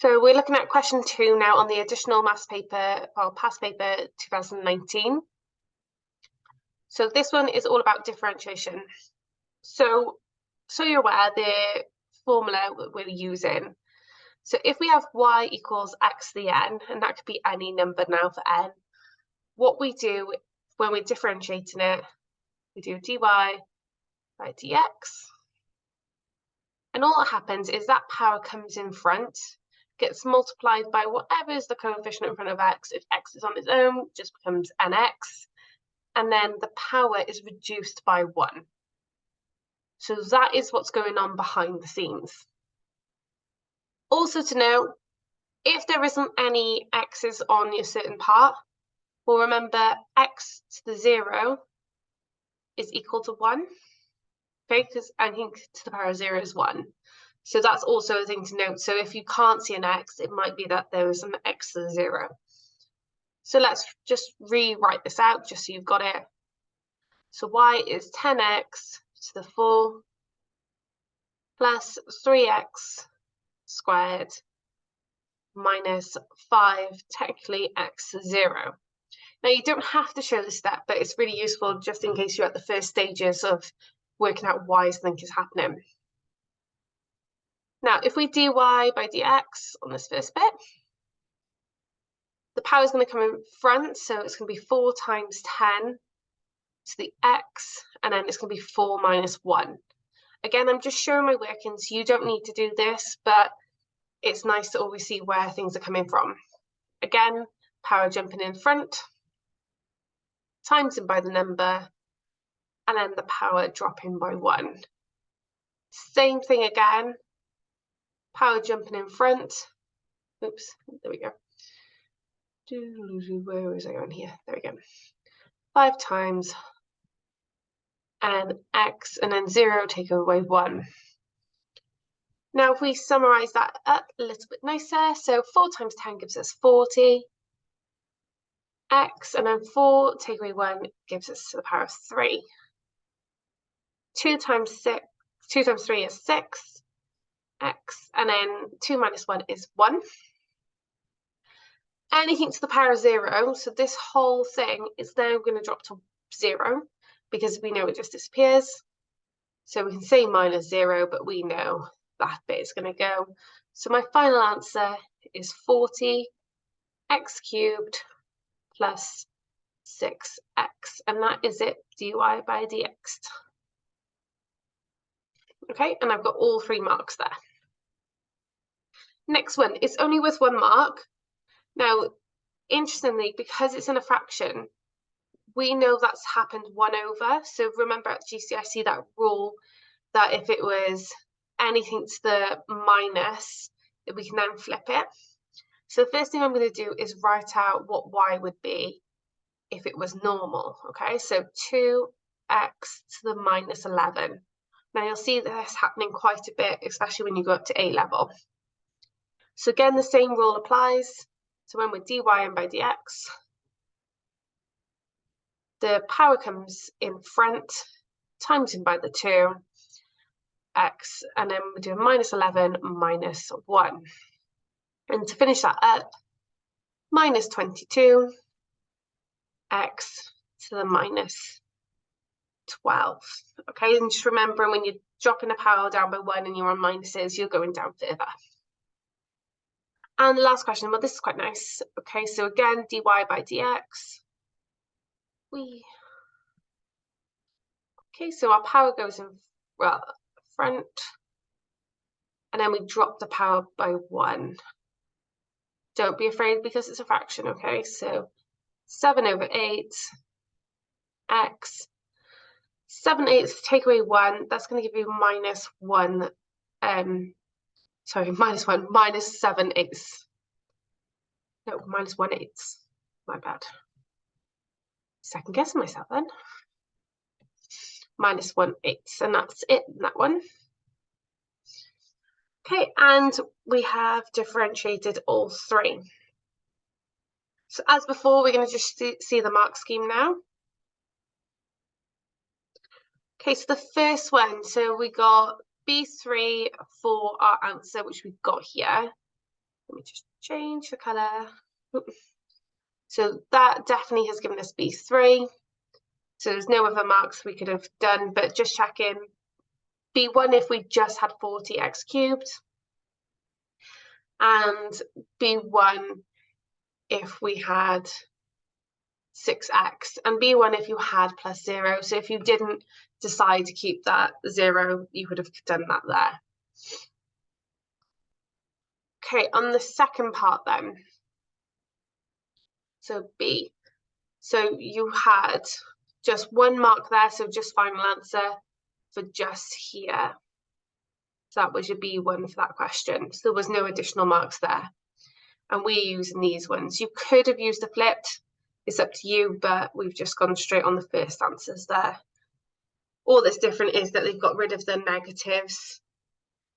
So we're looking at question 2 now on the additional maths paper, well, past paper 2019. So this one is all about differentiation. So you're aware the formula we're using. So if we have y equals x to the n, and that could be any number now for n, what we do when we're differentiating it, we do dy by dx. And all that happens is that power comes in front, gets multiplied by whatever is the coefficient in front of x. If x is on its own, it just becomes nx. And then the power is reduced by 1. So that is what's going on behind the scenes. Also to know, if there isn't any x's on your certain part, well, remember x to the 0 is equal to 1. Okay, because anything to the power of 0 is 1. So that's also a thing to note. So if you can't see an x, it might be that there is an x to the 0. So let's just rewrite this out just so you've got it. So y is 10x to the 4 plus 3x squared minus 5, technically x to 0. Now you don't have to show this step, but it's really useful just in case you're at the first stages of working out why something is happening. Now, if we dy by dx on this first bit, the power is going to come in front, so it's going to be 4 times 10 to the x, and then it's going to be 4 minus 1. Again, I'm just showing my workings. You don't need to do this, but it's nice to always see where things are coming from. Again, power jumping in front, times in by the number, and then the power dropping by 1. Same thing again, power jumping in front. Oops, there we go. Where was I on here? There we go. 5 times and x, and then 0 take away 1. Now if we summarize that up a little bit nicer, so 4 times 10 gives us 40. X, and then 4 take away 1 gives us to the power of 3. 2 times 3 is 6. X, and then 2 minus 1 is 1. Anything to the power of 0, so this whole thing is now going to drop to 0 because we know it just disappears. So we can say minus 0, but we know that bit is going to go. So my final answer is 40 x cubed plus 6x, and that is it, dy by dx. Okay, and I've got all 3 marks there. Next one, it's only worth 1 mark. Now, interestingly, because it's in a fraction, we know that's happened 1 over. So remember at GCSE that rule that if it was anything to the minus, that we can then flip it. So the first thing I'm going to do is write out what y would be if it was normal. Okay, so 2x to the minus 11. Now you'll see this happening quite a bit, especially when you go up to A level. So again, the same rule applies. So when we're dy by dx, the power comes in front, times in by the 2, x, and then we do minus 11 minus 1. And to finish that up, minus 22, x to the minus 12. Okay, and just remember when you're dropping the power down by 1 and you're on minuses, you're going down further. And the last question, well, this is quite nice. Okay, so again, dy by dx. Okay, so our power goes in front, and then we drop the power by 1. Don't be afraid because it's a fraction, okay? So 7 over 8, x. 7/8, take away 1, that's going to give you minus 1, minus 7/8. No, minus 1/8, my bad. Second guessing myself then. Minus 1/8, and that's it in that one. Okay, and we have differentiated all 3. So as before, we're going to just see the mark scheme now. Okay, so the first one, so we got B3 for our answer, which we've got here. Let me just change the colour. So that definitely has given us B3. So there's no other marks we could have done, but just checking. B1 if we just had 40x cubed, and B1 if we had 6x, and B1 if you had plus 0. So if you didn't decide to keep that 0, you would have done that there. Okay, on the second part then, so B. So you had just 1 mark there, so just final answer for just here. So that was your B1 for that question. So there was no additional marks there. And we're using these ones. You could have used a flipped. It's up to you, but we've just gone straight on the first answers there. All that's different is that they've got rid of the negatives,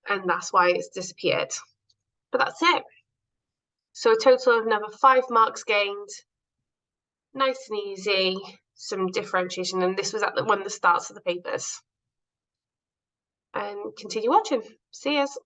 and that's why it's disappeared. But that's it. So a total of another 5 marks gained. Nice and easy, some differentiation, and this was at one of the starts of the papers. And continue watching. See yous.